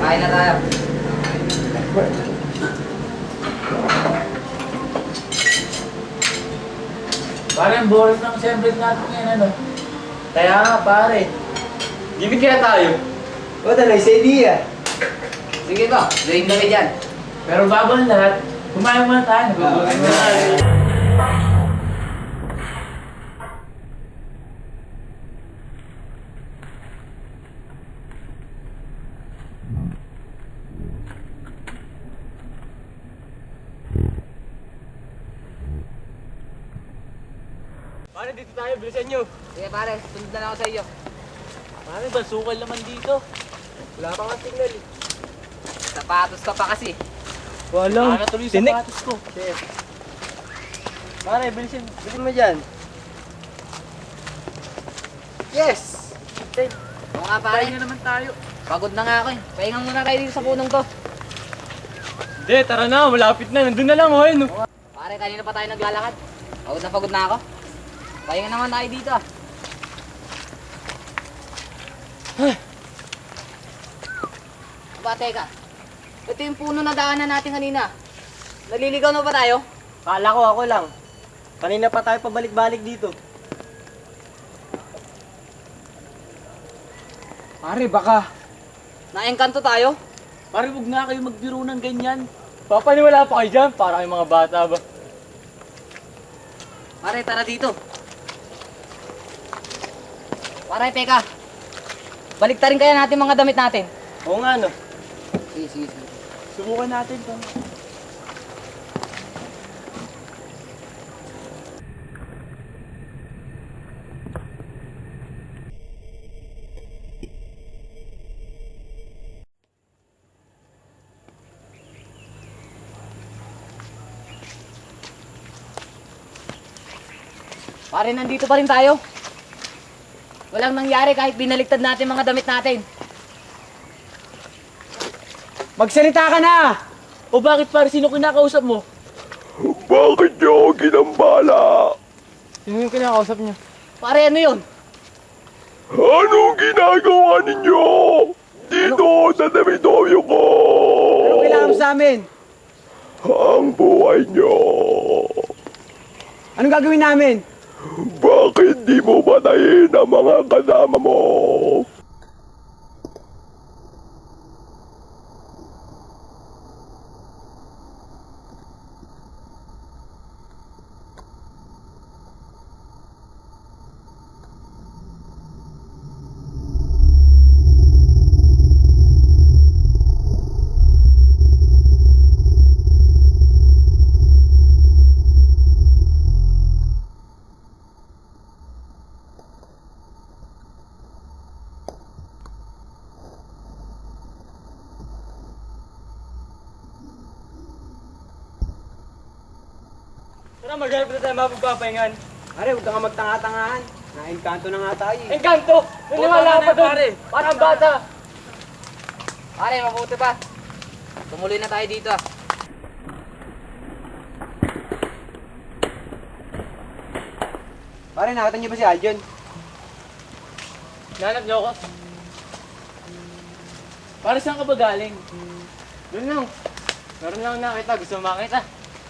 Kain na tayo. Parang boring ng assembly natin ngayon, ano? Kaya nga, pare. Gimik kaya tayo. O, talay sa idea. Sige ba, gawin kami dyan. Pero bago ang lahat, kumain muna tayo. Nagugutom na tayo. Pare, dito tayo. Bilisan nyo. Sige pare, sunod na lang ako sa iyo. Pare, basukal naman dito. Wala pa nga signal. Sapatos ka pa kasi. Wala. Para tuloy sa Tinik. sapatos ko. Pare, bilisin. Bilisan mo dyan. Yes! Oo nga pare, Pahinga naman tayo. pagod na nga ako eh. Pahinga muna tayo dito sa punong to. Hindi, tara na. Malapit na. Nandun na lang. Ayun. Pare, kanina pa tayo naglalakad. Pagod na ako. Pahinga naman tayo dito ah. Aba, teka. Ito yung puno na daanan natin kanina. Naliligaw na ba tayo? Kala ko ako lang. Kanina pa tayo pabalik-balik dito. Pare, baka. Naengkanto tayo? Pare, huwag na kayo magbiro ng ganyan. Papaniwala pa kayo dyan. Para kayong mga bata ba? Pare, tara dito. Pare, teka. Baliktarin kaya natin mga damit natin. Oo nga, no. Sige. Subukan natin kung... Pare, nandito pa rin tayo. Walang nangyari kahit binaliktad natin mga damit natin. Magsalita ka na! O bakit pare, sino kinakausap mo? Bakit niyo ako ginambala? Sino yung kinakausap niyo? Pare, ano yun? Anong ginagawa ninyo? Dito sa teritoryo ko! Anong kailangan mo sa amin? Ang buhay niyo! Anong gagawin namin? Bakit di mo patayin ang mga kasama mo? Tara, maghanap na tayo mapagpapahingan. Pare, huwag ka nga magtanga-tangahan. Na-encanto na nga tayo eh. Engkanto! Naniwala ka pa doon! Parang bata! Pare, mabuti pa. Tumuloy na tayo dito ah. Pare, nakita niyo ba si Aljon? Nanap niyo ako? Para saan ka ba galing? Doon lang. Meron lang nakita. Gusto mo makita?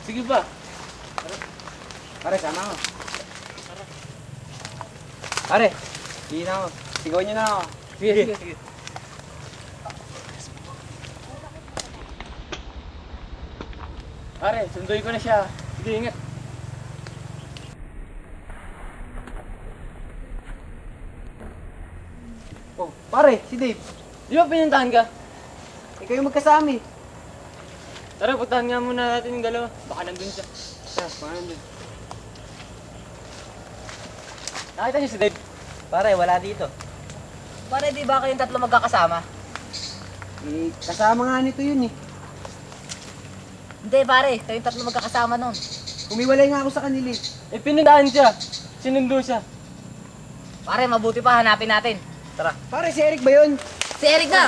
Sige ba? Pare, sama ko. Pare, hindi na ako. Sigawan niyo na ako. Sige. Pare, sunduin ko na siya. Sige, ingat. Oh, pare, si Dave. Di ba pinuntahan ka? Ikaw yung magkasama eh. Tara, puntahan nga muna natin yung dalawa. Baka nandun siya. Paano din? Nakita niyo si Dave? Pare, wala dito. Pare, di ba kayong tatlo magkakasama? Eh, kasama nga nito yun eh. Hindi pare, kayong tatlo magkakasama nun. Humiwalay nga ako sa kanila eh. Eh, pinuntahan siya. Sinundo siya. Pare, mabuti pa hanapin natin. Tara. Pare, si Eric ba yun? Si Eric na!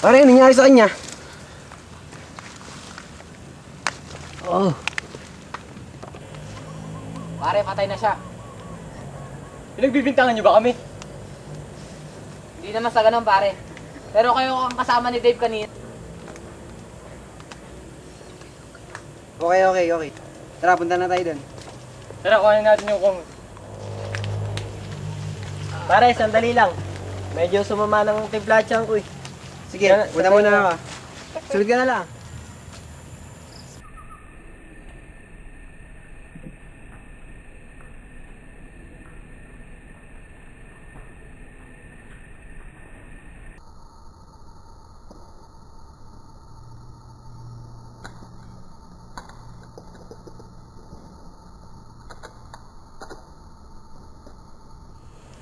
Pare, ano nangyari sa kanya? Oh. Pare, patay na siya. Pinagbibintangan niyo ba kami? Hindi naman sa ganun pare. Pero kayo ang kasama ni Dave kanina. Okay. Tara, punta na tayo doon. Tara, kuhanin natin yung kung... Pare, sandali lang. Medyo sumama ng timplatsyang ko eh. Sige, punta muna ako. Sunod ka na lang.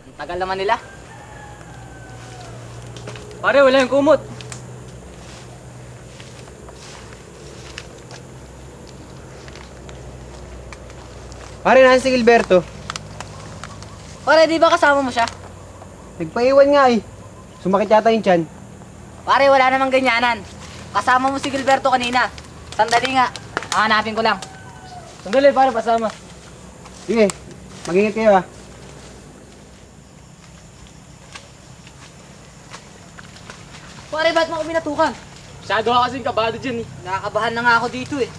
Ang tagal naman nila. Pare, wala yung kumot. Pare, nasa si Gilberto. Pare, di ba kasama mo siya? Nagpaiwan nga eh. Sumakit yata yung tiyan. Pare, wala namang ganyanan. Kasama mo si Gilberto kanina. Sandali nga. Hanapin ko lang. Sandali, pare, pasama. Sige, mag-ingat kayo ah. Pare, ba't mo ako binatukan? Masyado ka kasing kabado dyan eh. Nakakabahan na nga ako dito eh.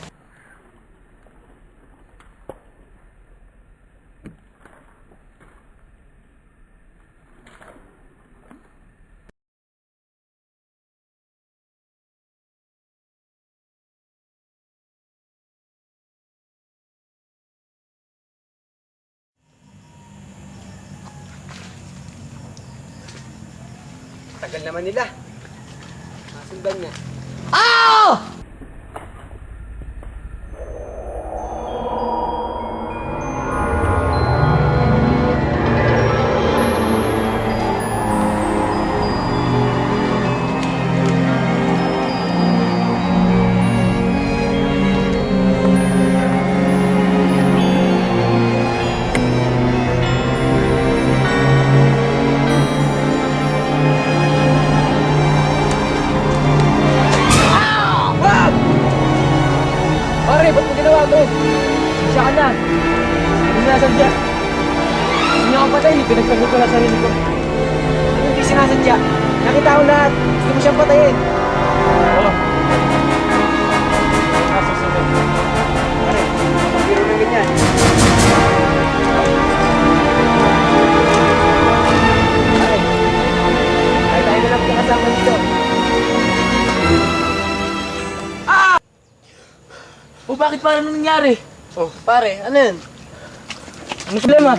Tagal naman nila. Nasundan niya. Pare, ba't mo ginawa to? Siya ka na. Hindi nasadya. Hindi niya ako patay, pinagtanggol ko na sarili ko. Hindi sinasadya. Nakita ko lahat. Gusto mo siyang patayin. Oo. Nasusunod. Pare, pag-biro na ganyan. Pare, tayo na lang kasama dito. O bakit parang nangyari? Oh, pare, ano yun? Ano problema?